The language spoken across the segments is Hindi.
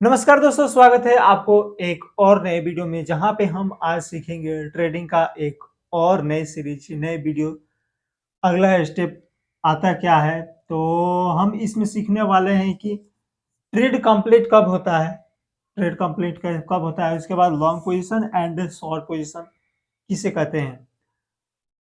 नमस्कार दोस्तों, स्वागत है आपको एक और नए वीडियो में जहां पे हम आज सीखेंगे ट्रेडिंग का एक और नए सीरीज नए वीडियो। अगला स्टेप आता क्या है तो हम इसमें सीखने वाले हैं कि ट्रेड कंप्लीट कब होता है। ट्रेड कंप्लीट कब होता है, उसके बाद long position and short position किसे कहते हैं।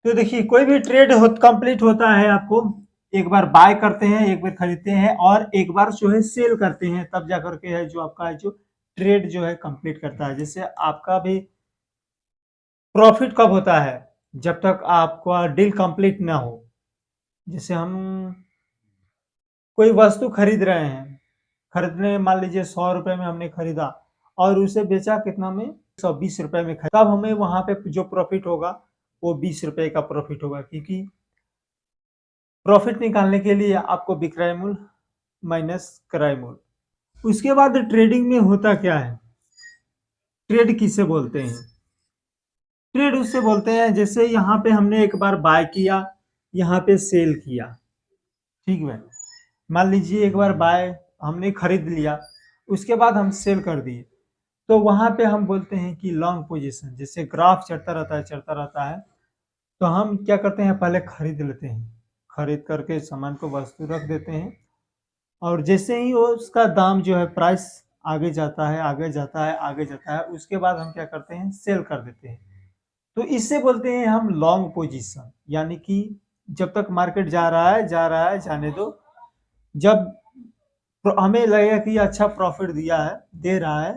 तो देखिए, कोई भी ट्रेड कंप्लीट होता है, आपको एक बार बाय करते हैं, एक बार खरीदते हैं और एक बार जो है सेल करते हैं, तब जाकर के है जो आपका जो ट्रेड जो है कंप्लीट करता है। जैसे आपका भी प्रॉफिट कब होता है, जब तक आपका डील कंप्लीट ना हो। जैसे हम कोई वस्तु खरीद रहे हैं, खरीदने मान लीजिए 100 रुपए में हमने खरीदा और उसे बेचा कितना में, 120 रुपए में खरीदा, तब हमें वहां पे जो प्रॉफिट होगा वो 20 रुपए का प्रॉफिट होगा, क्योंकि प्रॉफिट निकालने के लिए आपको विक्रय मूल्य माइनस क्रय मूल्य। उसके बाद ट्रेडिंग में होता क्या है, ट्रेड किसे बोलते हैं। ट्रेड उससे बोलते हैं जैसे यहाँ पे हमने एक बार बाय किया, यहाँ पे सेल किया, ठीक है। मान लीजिए एक बार बाय हमने खरीद लिया, उसके बाद हम सेल कर दिए, तो वहां पे हम बोलते हैं कि लॉन्ग पोजीशन। जैसे ग्राफ चढ़ता रहता है तो हम क्या करते हैं, पहले खरीद लेते हैं, खरीद करके सामान को वस्तु रख देते हैं और जैसे ही वो उसका दाम जो है प्राइस आगे जाता है आगे जाता है आगे जाता है, उसके बाद हम क्या करते हैं, सेल कर देते हैं। तो इससे बोलते हैं हम लॉन्ग पोजीशन। यानी कि जब तक मार्केट जा रहा है जाने दो, जब हमें लगेगा कि अच्छा प्रॉफिट दे रहा है,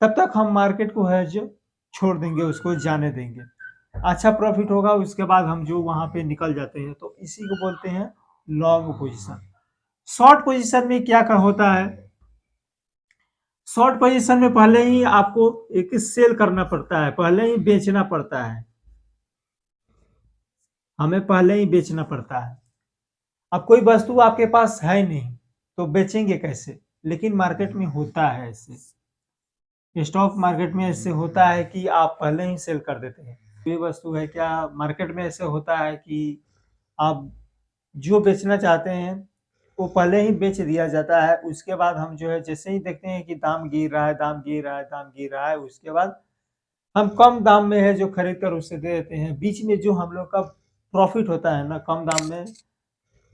तब तक हम मार्केट को है जो छोड़ देंगे, उसको जाने देंगे। अच्छा प्रॉफिट होगा उसके बाद हम जो वहां पे निकल जाते हैं, तो इसी को बोलते हैं लॉन्ग पोजीशन। शॉर्ट पोजीशन में क्या होता है, शॉर्ट पोजीशन में पहले ही आपको एक सेल करना पड़ता है, पहले ही बेचना पड़ता है, हमें पहले ही बेचना पड़ता है। अब कोई वस्तु आपके पास है नहीं तो बेचेंगे कैसे, लेकिन मार्केट में होता है ऐसे, स्टॉक मार्केट में ऐसे होता है कि आप पहले ही सेल कर देते हैं। ये वस्तु है क्या, मार्केट में ऐसे होता है कि आप जो बेचना चाहते हैं वो पहले ही बेच दिया जाता है। उसके बाद हम जो है जैसे ही देखते हैं कि दाम गिर रहा है, दाम गिर रहा है, उसके बाद हम कम दाम में है जो खरीद कर उसे दे देते हैं। बीच में जो हम लोग का प्रॉफिट होता है ना,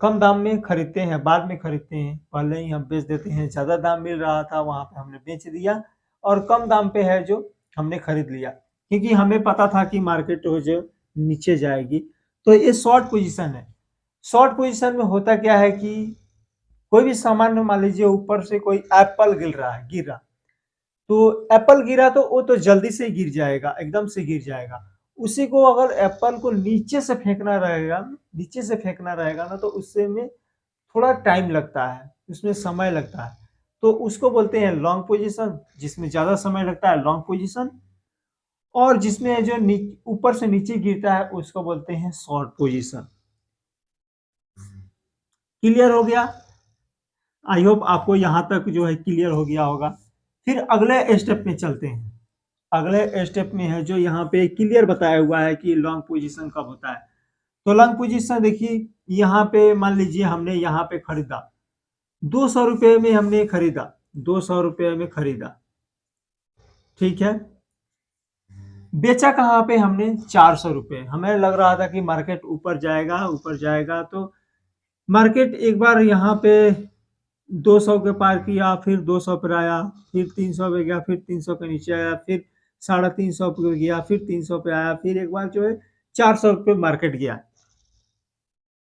कम दाम में खरीदते हैं, बाद में खरीदते हैं, पहले ही हम बेच देते हैं। ज्यादा दाम मिल रहा था वहां पे हमने बेच दिया और कम दाम पे है जो हमने खरीद लिया, क्योंकि हमें पता था कि मार्केट जो नीचे जाएगी। तो ये शॉर्ट पोजीशन है। शॉर्ट पोजीशन में होता क्या है कि कोई भी सामान में मान लीजिए ऊपर से कोई एप्पल गिरा, तो एप्पल गिरा तो वो तो जल्दी से गिर जाएगा, एकदम से गिर जाएगा। उसी को अगर एप्पल को नीचे से फेंकना रहेगा ना, तो उससे में थोड़ा टाइम लगता है, उसमें समय लगता है। तो उसको बोलते हैं लॉन्ग पोजीशन, जिसमें ज्यादा समय लगता है लॉन्ग पोजीशन। और जिसमें जो ऊपर से नीचे गिरता है उसको बोलते हैं शॉर्ट पोजीशन। क्लियर हो गया? आई होप आपको यहाँ तक जो है क्लियर हो गया होगा। फिर अगले स्टेप में चलते हैं। अगले स्टेप में है जो यहाँ पे क्लियर बताया हुआ है कि लॉन्ग पोजीशन कब होता है। तो लॉन्ग पोजीशन देखिए, यहाँ पे मान लीजिए हमने यहाँ पे खरीदा, 200 रुपये में हमने खरीदा, 200 रुपये में खरीदा, ठीक है। बेचा कहाँ पे हमने, 400 रुपये। हमें लग रहा था कि मार्केट ऊपर जाएगा, तो मार्केट एक बार यहाँ पे 200 के पार किया, फिर 200 पर आया, फिर 300 पे गया, फिर 300 के नीचे आया, फिर 350 पे गया, फिर 300 पे आया, फिर एक बार जो है 400 पे मार्केट गया।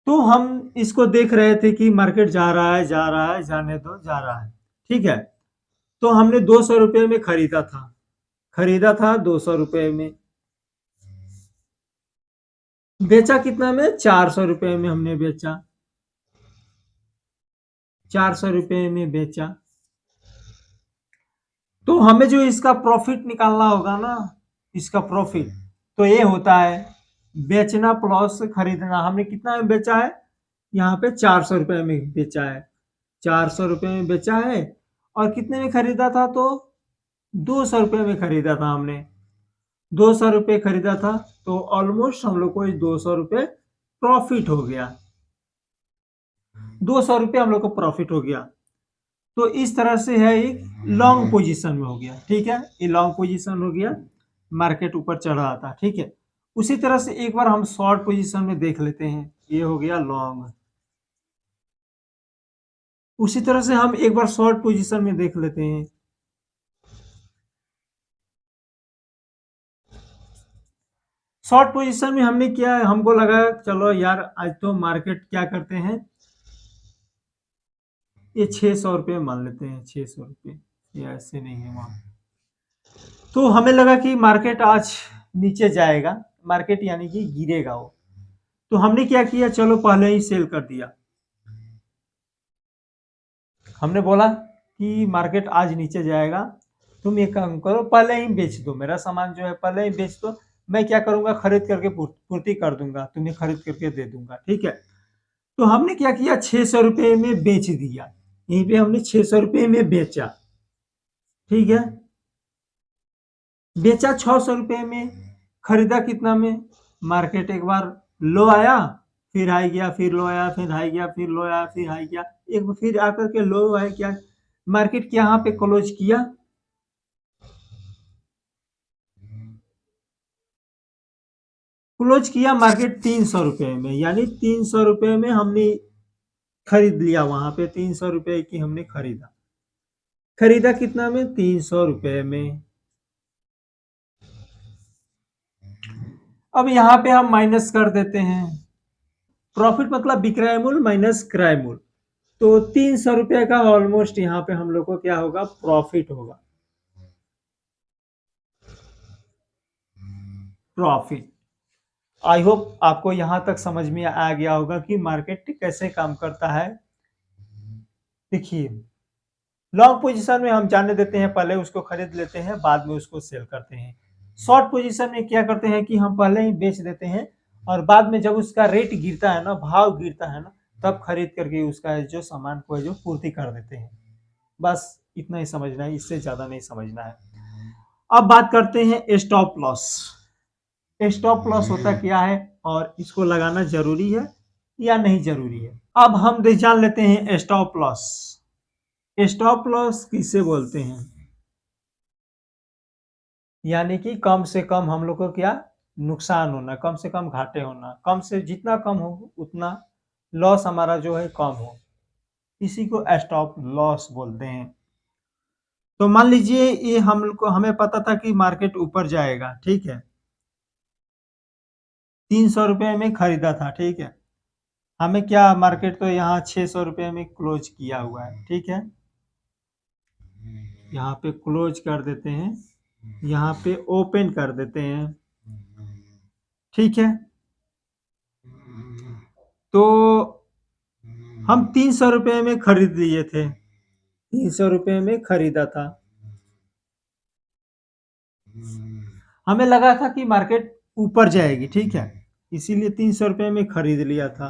तो हम इसको देख रहे थे कि मार्केट जा रहा है, जाने दो, जा रहा है, ठीक है। तो हमने 200 रुपये में खरीदा था 200 रुपये में, बेचा कितना में, 400 रुपये में हमने बेचा, 400 रुपये में बेचा। तो हमें जो इसका प्रॉफिट निकालना होगा ना, इसका प्रॉफिट तो ये होता है बेचना प्लस खरीदना। हमने कितना में बेचा है, यहाँ पे 400 रुपये में बेचा है, 400 रुपये में बेचा है। और कितने में खरीदा था, तो 200 रुपये में खरीदा था हमने, 200 रुपये खरीदा था। तो ऑलमोस्ट हम लोग को 200 रुपये प्रॉफिट हो गया, 200 रुपये हम लोग को प्रॉफिट हो गया। तो इस तरह से है, एक लॉन्ग पोजीशन में हो गया, ठीक है, ये लॉन्ग पोजीशन हो गया, मार्केट ऊपर चढ़ रहा था, ठीक है। उसी तरह से एक बार हम शॉर्ट पोजीशन में देख लेते हैं, ये हो गया लॉन्ग। उसी तरह से हम एक बार शॉर्ट पोजीशन में देख लेते हैं। शॉर्ट पोजीशन में हमने किया है, हमको लगा चलो यार आज तो मार्केट क्या करते हैं, ये 600 रुपये मान लेते हैं, 600 रुपये, ये ऐसे नहीं है वहां। तो हमें लगा कि मार्केट आज नीचे जाएगा, मार्केट यानी कि गिरेगा वो। तो हमने क्या किया, चलो पहले ही सेल कर दिया। हमने बोला कि मार्केट आज नीचे जाएगा, तुम एक काम करो, पहले ही बेच दो मेरा सामान, जो है पहले ही बेच दो, मैं क्या करूंगा, खरीद करके पूर्ति कर दूंगा, तुम्हें खरीद करके दे दूंगा, ठीक है। तो हमने क्या किया, 600 रुपये में बेच दिया, यहीं पे हमने 600 रुपये में बेचा, ठीक है। बेचा 600 रुपये में, खरीदा कितना में, मार्केट एक बार लो आया, फिर हाई गया, फिर लो आया, फिर हाई गया, फिर लो आया, फिर हाई गया, एक बार फिर आकर के लो है क्या, मार्केट यहाँ पे क्लोज किया, मार्केट 300 रुपये में, यानी 300 रुपये में हमने खरीद लिया, वहां पे 300 रुपये की हमने खरीदा। खरीदा कितना में, 300 रुपये में। अब यहाँ पे हम माइनस कर देते हैं, प्रॉफिट मतलब विक्रय मूल्य माइनस क्रय मूल्य, तो 300 रुपये का ऑलमोस्ट यहाँ पे हम लोग को क्या होगा, प्रॉफिट होगा, प्रॉफिट। आई होप आपको यहां तक समझ में आ गया होगा कि मार्केट कैसे काम करता है। देखिए, लॉन्ग पोजीशन में हम जाने देते हैं, पहले उसको खरीद लेते हैं, बाद में उसको सेल करते हैं। शॉर्ट पोजीशन में क्या करते हैं कि हम पहले ही बेच देते हैं, और बाद में जब उसका रेट गिरता है ना, भाव गिरता है ना, तब खरीद करके उसका जो सामान को है जो पूर्ति कर देते हैं। बस इतना ही समझना है, इससे ज्यादा नहीं समझना है। अब बात करते हैं स्टॉप लॉस। स्टॉप लॉस होता क्या है और इसको लगाना जरूरी है या नहीं जरूरी है। अब हम जान लेते हैं स्टॉप लॉस। स्टॉप लॉस किसे बोलते हैं, यानी कि कम से कम हम लोग को क्या नुकसान होना, कम से कम घाटे होना, कम से जितना कम हो उतना लॉस हमारा जो है कम हो, इसी को स्टॉप लॉस बोलते हैं। तो मान लीजिए ये हम लोग को, हमें पता था कि मार्केट ऊपर जाएगा, ठीक है, 300 रुपये में खरीदा था, ठीक है। हमें क्या, मार्केट तो यहाँ 600 रुपये में क्लोज किया हुआ है, ठीक है, यहाँ पे क्लोज कर देते हैं, यहाँ पे ओपन कर देते हैं, ठीक है। तो हम 300 रुपये में खरीद लिए थे, 300 रुपये में खरीदा था, हमें लगा था कि मार्केट ऊपर जाएगी, ठीक है, इसीलिए 300 रुपये में खरीद लिया था।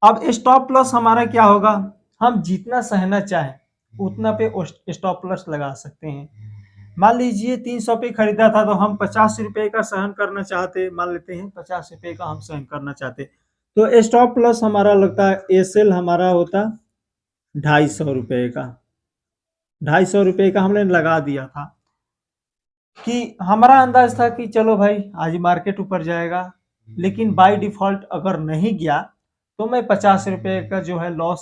अब स्टॉप लॉस हमारा क्या होगा, हम जितना सहना चाहें उतना पे स्टॉप लॉस लगा सकते हैं। मान लीजिए 300 पे खरीदा था, तो हम 50 रुपए का सहन करना चाहते, मान लेते हैं 50 रुपए का हम सहन करना चाहते, तो स्टॉप लॉस हमारा लगता है, एसएल हमारा होता 250 रुपए का, 250 रुपए का हमने लगा दिया था, कि हमारा अंदाज था कि चलो भाई आज मार्केट ऊपर जाएगा, लेकिन बाय डिफॉल्ट अगर नहीं गया तो मैं 50 रुपए का जो है लॉस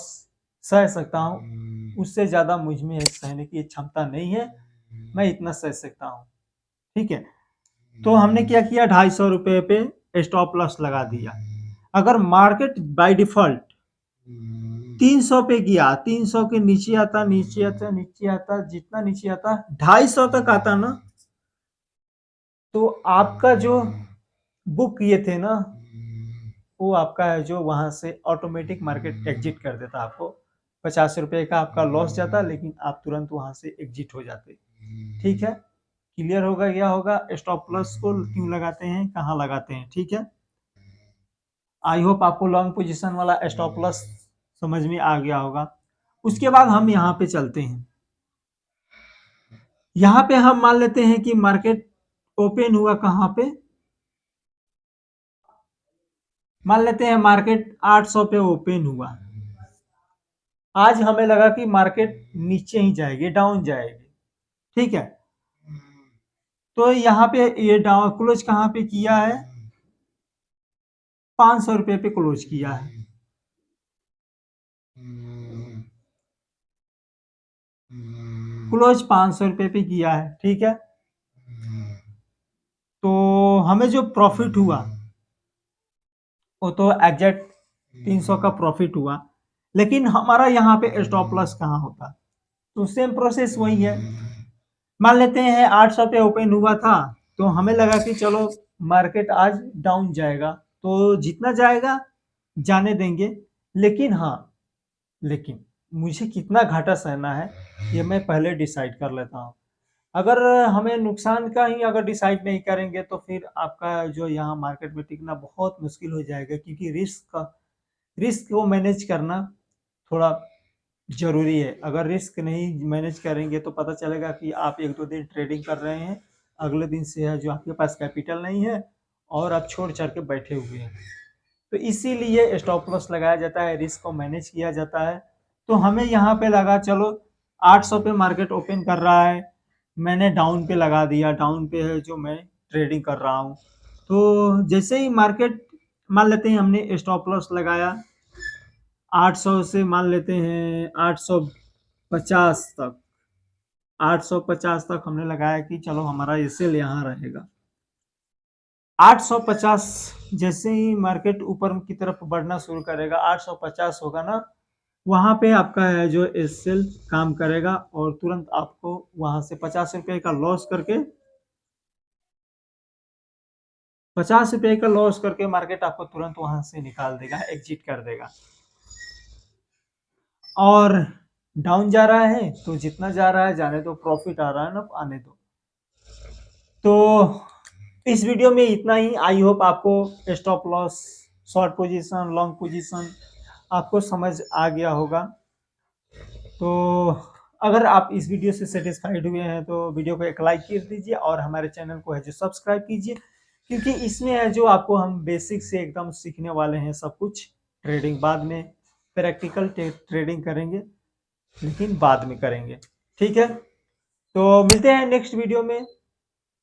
सह सकता हूँ, उससे ज्यादा मुझ में सहने की क्षमता नहीं है, मैं इतना सह सकता हूँ, ठीक है। तो हमने क्या किया, 250 रुपये पे स्टॉप लॉस लगा दिया। अगर मार्केट बाय डिफॉल्ट 300 पे गया, 300 के नीचे आता, नीचे आता, नीचे आता, जितना नीचे आता 250 तक आता ना, तो आपका जो बुक किए थे ना, वो आपका है जो वहां से ऑटोमेटिक मार्केट एग्जिट कर देता, आपको 50 रुपए का आपका लॉस जाता, लेकिन आप तुरंत वहां से एग्जिट हो जाते, ठीक है। क्लियर होगा, क्या होगा, स्टॉप लॉस को क्यों लगाते हैं, कहाँ लगाते हैं, ठीक है। आई होप आपको लॉन्ग पोजीशन वाला स्टॉप लॉस समझ में आ गया होगा। उसके बाद हम यहाँ पे चलते हैं, यहाँ पे हम मान लेते हैं कि मार्केट ओपन हुआ कहाँ पे, मान लेते हैं मार्केट 800 पे ओपन हुआ, आज हमें लगा कि मार्केट नीचे ही जाएगी, डाउन जाएगी, ठीक है। तो यहाँ पे ये डाउन क्लोज कहाँ पे किया है, 500 रुपये पे क्लोज किया है। क्लोज 500 रुपये पे किया है, ठीक है। तो हमें जो प्रॉफिट हुआ वो तो एग्जैक्ट 300 का प्रॉफिट हुआ, लेकिन हमारा यहाँ पे स्टॉप लॉस कहाँ होता, तो सेम प्रोसेस वही है। मान लेते हैं 800 पे ओपन हुआ था, तो हमें लगा कि चलो मार्केट आज डाउन जाएगा, तो जितना जाएगा जाने देंगे। लेकिन हाँ, लेकिन मुझे कितना घाटा सहना है ये मैं पहले डिसाइड कर लेता हूँ। अगर हमें नुकसान का ही अगर डिसाइड नहीं करेंगे तो फिर आपका जो यहाँ मार्केट में टिकना बहुत मुश्किल हो जाएगा, क्योंकि रिस्क को मैनेज करना थोड़ा ज़रूरी है। अगर रिस्क नहीं मैनेज करेंगे तो पता चलेगा कि आप 1-2 दिन ट्रेडिंग कर रहे हैं, अगले दिन से है जो आपके पास कैपिटल नहीं है और आप छोड़-छाड़ के बैठे हुए हैं। तो इसीलिए स्टॉप लॉस लगाया जाता है, रिस्क को मैनेज किया जाता है। तो हमें यहाँ पे लगा चलो 800 पे मार्केट ओपन कर रहा है, मैंने डाउन पे लगा दिया, डाउन पे है जो मैं ट्रेडिंग कर रहा हूँ। तो जैसे ही मार्केट मान लेते हैं हमने स्टॉप लॉस लगाया 800 से, मान लेते हैं 850 तक, 850 तक हमने लगाया कि चलो हमारा एसएल यहाँ रहेगा। 850 जैसे ही मार्केट ऊपर की तरफ बढ़ना शुरू करेगा, 850 होगा ना, वहां पे आपका है जो एसएल काम करेगा और तुरंत आपको वहां से 50 रुपए का लॉस करके, 50 रुपए का लॉस करके मार्केट आपको तुरंत वहां से निकाल देगा, एग्जिट कर देगा। और डाउन जा रहा है तो जितना जा रहा है जाने दो, प्रॉफिट आ रहा है ना, आने दो। तो इस वीडियो में इतना ही। आई होप आपको stop loss, short position, long position आपको समझ आ गया होगा। तो अगर आप इस वीडियो से सेटिस्फाइड हुए हैं तो वीडियो को एक लाइक कर दीजिए और हमारे चैनल को है जो सब्सक्राइब कीजिए, क्योंकि इसमें है जो आपको हम बेसिक से एकदम सीखने वाले हैं सब कुछ। ट्रेडिंग बाद में, प्रैक्टिकल ट्रेडिंग करेंगे लेकिन बाद में करेंगे, ठीक है। तो मिलते हैं नेक्स्ट वीडियो में।